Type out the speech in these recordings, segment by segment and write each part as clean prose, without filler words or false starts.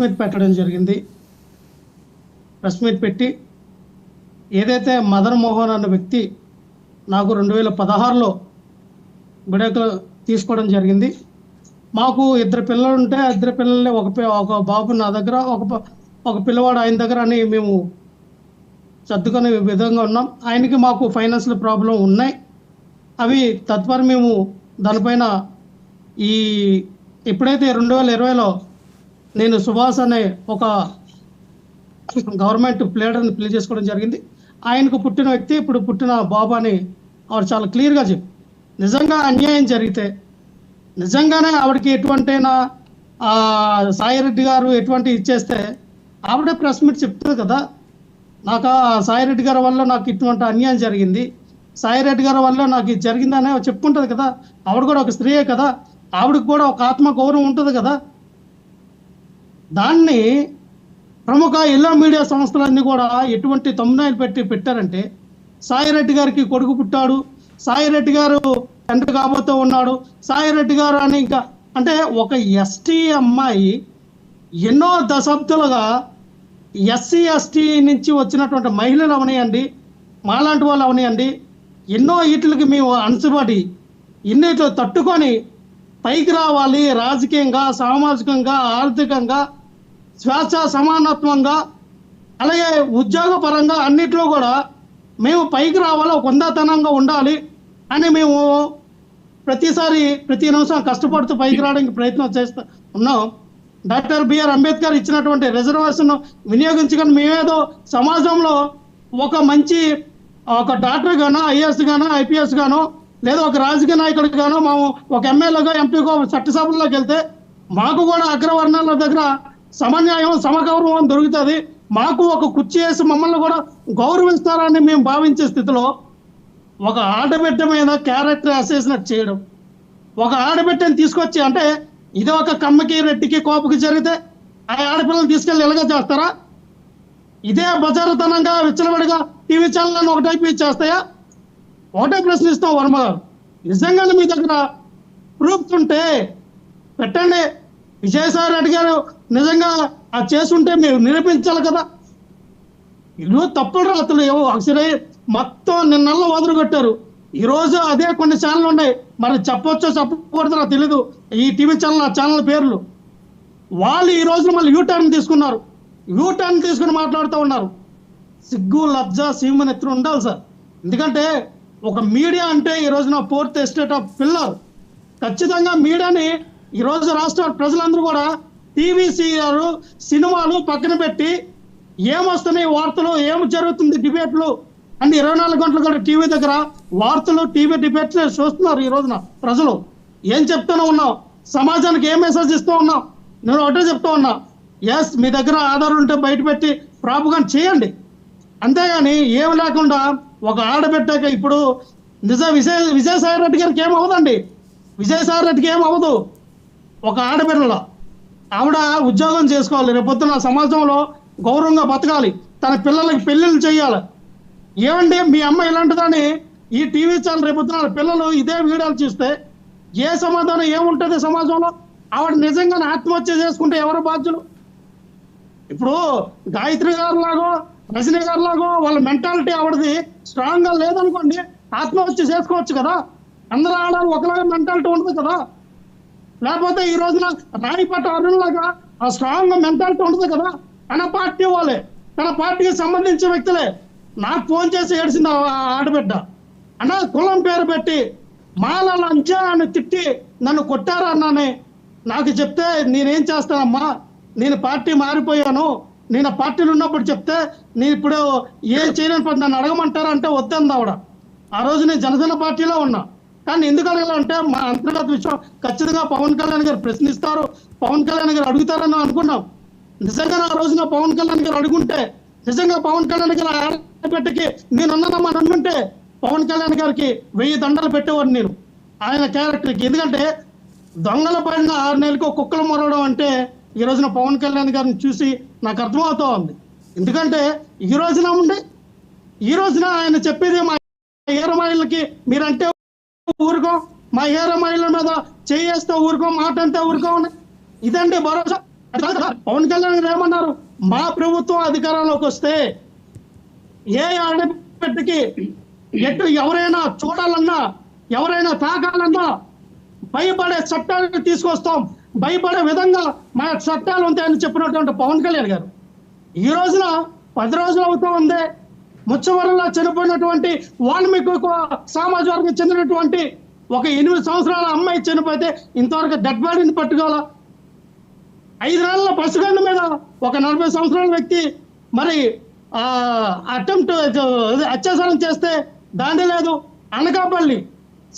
Meet పెట్టడం జరిగింది. Press meet పెట్టి ఏదైతే మదన్ మోహన్ అన్న వ్యక్తి నాకు 2016లో విడాకులు తీసుకోవడం జరిగింది. మాకు ఇద్దరు పిల్లలు ఉంటే ఇద్దరు పిల్లల్ని ఒక బాబు నా దగ్గర, ఒక పిల్లవాడు ఆయన దగ్గర అని మేము సర్దుకునే విధంగా ఉన్నాం. ఆయనకి మాకు ఫైనాన్షియల్ ప్రాబ్లం ఉన్నాయి. అవి తత్పరి మేము దానిపైన ఎప్పుడైతే 2020లో నేను సుభాష్ అనే ఒక గవర్నమెంట్ ప్లేడర్ని పెళ్లి చేసుకోవడం జరిగింది. ఆయనకు పుట్టిన వ్యక్తి ఇప్పుడు పుట్టిన బాబు అని ఆవిడ చాలా క్లియర్గా చెప్పి, నిజంగా అన్యాయం జరిగితే నిజంగానే ఆవిడకి ఎటువంటైనా సాయిరెడ్డి గారు ఎటువంటి ఇచ్చేస్తే ఆవిడే ప్రెస్ మీట్ చెప్తుంది కదా, నాకు సాయిరెడ్డి గారి వల్ల నాకు ఇటువంటి అన్యాయం జరిగింది, సాయిరెడ్డి గారి వల్ల నాకు ఇది జరిగిందనే చెప్పుకుంటుంది కదా. ఆవిడ కూడా ఒక స్త్రీయే కదా, ఆవిడకి కూడా ఒక ఆత్మ గౌరవం ఉంటుంది కదా. దాన్ని ప్రముఖ ఎల్లో మీడియా సంస్థలన్నీ కూడా ఎటువంటి తమ్మునాయిలు పెట్టారంటే, సాయిరెడ్డి గారికి కొడుకు పుట్టాడు, సాయిరెడ్డి గారు తండ్రి కాబోతూ ఉన్నాడు, సాయిరెడ్డి గారు అని ఇంకా అంటే ఒక ఎస్టీ అమ్మాయి ఎన్నో దశాబ్దాలుగా ఎస్సీ ఎస్టీ నుంచి వచ్చినటువంటి మహిళలు అవనియండి, మాలాంటి వాళ్ళు అవనియండి, ఎన్నో వీటికి మేము అణచబడి ఎన్నిట్లో తట్టుకొని పైకి రావాలి, రాజకీయంగా, సామాజికంగా, ఆర్థికంగా, స్వేచ్ఛ సమానత్వంగా, అలాగే ఉద్యోగపరంగా అన్నిట్లో కూడా మేము పైకి రావాలి, ఒక హుందాతనంగా ఉండాలి అని మేము ప్రతి నిమిషం కష్టపడుతూ పైకి రావడానికి ప్రయత్నం చేస్తూ ఉన్నాం. డాక్టర్ బిఆర్ అంబేద్కర్ ఇచ్చినటువంటి రిజర్వేషన్ వినియోగించుకొని మేమేదో సమాజంలో ఒక మంచి ఒక డాక్టర్ గానో, ఐఏఎస్ గానో, ఐపీఎస్ గానో, లేదా ఒక రాజకీయ నాయకుడికి గానో, మేము ఒక ఎమ్మెల్యేగా, ఎంపీగో చట్టసభల్లోకి వెళ్తే మాకు కూడా అగ్రవర్ణాల దగ్గర సమన్యాయం, సమగౌరవం దొరుకుతుంది, మాకు ఒక కుర్చీ వేసి మమ్మల్ని కూడా గౌరవిస్తారని మేము భావించే స్థితిలో ఒక ఆడబిడ్డ మీద క్యారెక్టర్ అసెసినేట్ చేయడం, ఒక ఆడబిడ్డని తీసుకొచ్చి అంటే ఇది ఒక కమ్మకి, రెడ్డికి, కోపకి జరిగితే ఆ ఆడపిల్లలు తీసుకెళ్ళి ఎలాగ చేస్తారా? ఇదే బజారుతనంగా విచ్చలవిడిగా టీవీ ఛానళ్ళను ఒకటైపు చేస్తాయా? ఒకటే ప్రశ్నిస్తాం వర్మ గారు, నిజంగానే మీ దగ్గర ప్రూఫ్స్ ఉంటే పెట్టండి. విజయసాయి రెడ్డి గారు నిజంగా అది చేస్తుంటే మీరు నిరూపించాలి కదా. ఇల్లు తప్పుడు రాత్రులు ఏవో అక్షరే మొత్తం నిన్నల్లో వదులుకొట్టారు. ఈరోజు అదే కొన్ని ఛానళ్ళు ఉన్నాయి, మరి చెప్పొచ్చో చెప్పకూడదో నాకు తెలీదు, ఈ టీవీ ఛానల్, ఆ ఛానల్ పేర్లు. వాళ్ళు ఈ రోజున మళ్ళీ యూటర్న్ తీసుకున్నారు, యూటర్న్ తీసుకుని మాట్లాడుతూ ఉన్నారు. సిగ్గు, లజ్జ, సీమనెత్తులు ఉండాలి సార్. ఎందుకంటే ఒక మీడియా అంటే ఈ రోజున ఫోర్త్ ఎస్టేట్ ఆఫ్ పిల్లర్. ఖచ్చితంగా మీడియాని ఈరోజు రాష్ట్ర ప్రజలందరూ కూడా టీవీ సీరియల్, సినిమాలు పక్కన పెట్టి ఏమొస్తున్నాయి వార్తలు, ఏం జరుగుతుంది డిబేట్లు అన్ని 24 గంటలు కూడా టీవీ దగ్గర వార్తలు, టీవీ డిబేట్లు చూస్తున్నారు. ఈ రోజున ప్రజలు ఏం చెప్తూనే ఉన్నాం, సమాజానికి ఏం మెసేజ్ ఇస్తూ ఉన్నాం. నేను ఒకటే చెప్తూ ఉన్నా, ఎస్ మీ దగ్గర ఆధారం ఉంటే బయట పెట్టి ప్రాపగండ చేయండి, అంతేగాని ఏం లేకుండా ఒక ఆడబిడ్డకి ఇప్పుడు విజయసాయి రెడ్డి గారికి ఏం అవ్వదండి, విజయసాయి రెడ్డికి ఏం అవ్వదు. ఒక ఆడబిడ్డలో ఆవిడ ఉద్యోగం చేసుకోవాలి, రేపొద్దున సమాజంలో గౌరవంగా బతకాలి, తన పిల్లలకి పెళ్ళిళ్ళు చేయాలి. ఏమండి మీ అమ్మ ఇలాంటిదని ఈ టీవీ ఛానల్ రేపొద్దున పిల్లలు ఇదే వీడియోలు చూస్తే ఏ సమాధానం ఏముంటుంది సమాజంలో? ఆవిడ నిజంగానే ఆత్మహత్య చేసుకుంటే ఎవరు బాధ్యులు? ఇప్పుడు గాయత్రి గారు లాగో, రజనీ గారు లాగో వాళ్ళ మెంటాలిటీ ఆవిడది స్ట్రాంగ్గా లేదనుకోండి, ఆత్మహత్య చేసుకోవచ్చు కదా. అందరూ ఆడాలి ఒకలాగా మెంటాలిటీ ఉంటుంది కదా. లేకపోతే ఈ రోజున రాణిపట్ట అరుణ్ లాగా ఆ స్ట్రాంగ్ మెంటాలిటీ ఉంటుంది కదా. తన పార్టీ వాళ్ళే, తన పార్టీకి సంబంధించిన వ్యక్తులే నాకు ఫోన్ చేసి ఏడిసింది ఆడబిడ్డ. అన్న కులం పేరు పెట్టి మాల లంచా అని తిట్టి నన్ను కొట్టారా అన్నానే. నాకు చెప్తే నేనేం చేస్తానమ్మా, నేను పార్టీ మారిపోయాను, నేను ఆ పార్టీలో ఉన్నప్పుడు చెప్తే నేను ఇప్పుడు ఏం చేయలేని పని, నన్ను అడగమంటారా అంటే వద్దంది ఆవిడ. ఆ రోజు నేను జనసేన పార్టీలో ఉన్నా, కానీ ఎందుకు అడగాలంటే మా అంతర్గత విషయం ఖచ్చితంగా పవన్ కళ్యాణ్ గారు ప్రశ్నిస్తారు, పవన్ కళ్యాణ్ గారు అడుగుతారని అనుకున్నాం. నిజంగా ఆ రోజున పవన్ కళ్యాణ్ గారు అడుగుంటే, నిజంగా పవన్ కళ్యాణ్ గారు ఆడబిడ్డకి నేనున్నానమ్మా అనుకుంటే పవన్ కళ్యాణ్ గారికి 1000 దండలు పెట్టేవాడిని నేను ఆయన క్యారెక్టర్కి. ఎందుకంటే దొంగల పడిన 6 నెలలకు కుక్కలు మొరవడం అంటే ఈ రోజున పవన్ కళ్యాణ్ గారిని చూసి నాకు అర్థమవుతూ ఉంది. ఎందుకంటే ఈ రోజున ఆయన చెప్పేది మా హీరోయిన్లకి మీరంటే ఊరుకో, మా హీరోయిన్ల మీద చేయేస్తే ఊరుకో, మాట అంటే ఊరుకో, ఇదండి భరోసా. పవన్ కళ్యాణ్ గారు ఏమన్నారు, మా ప్రభుత్వం అధికారంలోకి వస్తే ఏ ఆడబిడ్డకి ఎటు ఎవరైనా చూడాలన్నా ఎవరైనా తాకాలన్నా భయపడే చట్టాలను తీసుకొస్తాం, భయపడే విధంగా మా చట్టాలు ఉంటాయని చెప్పినటువంటి పవన్ కళ్యాణ్ గారు ఈ రోజున 10 రోజులు అవుతా ఉంది ముచ్చవరంలో చనిపోయినటువంటి వాల్మీకి సామాజిక వర్గం చెందినటువంటి ఒక 8 సంవత్సరాల అమ్మాయి చనిపోతే ఇంతవరకు డెడ్ బాడీని పట్టుకోవాలా, 5 నెలల పసిగండ మీద ఒక 40 సంవత్సరాల వ్యక్తి మరి అటెంప్ట్ అత్యాచారం చేస్తే దాని లేదు. అనకాపల్లి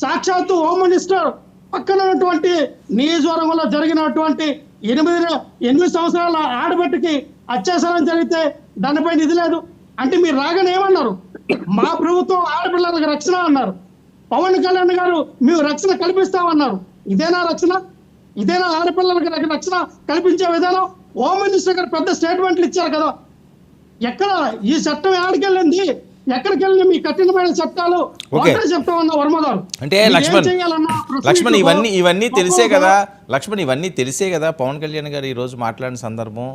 సాక్షాత్తు హోమ్ మినిస్టర్ పక్కన ఉన్నటువంటి నియోజకవర్గంలో జరిగినటువంటి 8 సంవత్సరాల ఆడబిడ్డకి అత్యాచారం జరిగితే దానిపైన ఇది లేదు. అంటే మీరు రాగానే ఏమన్నారు, మా ప్రభుత్వం ఆడపిల్లలకు రక్షణ అన్నారు. పవన్ కళ్యాణ్ గారు మేము రక్షణ కల్పిస్తామన్నారు. ఇదేనా రక్షణ? ఇదేనా ఆడపిల్లలకు రక్షణ కల్పించే విధానం? హోమ్ మినిస్టర్ గారు పెద్ద స్టేట్మెంట్లు ఇచ్చారు కదా. ఎక్కడ ఈ చట్టం ఎక్కడికెళ్ళింది? ఎక్కడికి వెళ్ళిన మీ కఠినమైన చట్టాలు చెప్తా ఉన్నా వర్మ గారు. అంటే లక్ష్మణ్ ఇవన్నీ తెలిసే కదా, లక్ష్మణ్ ఇవన్నీ తెలిసే కదా పవన్ కళ్యాణ్ గారు ఈ రోజు మాట్లాడిన సందర్భం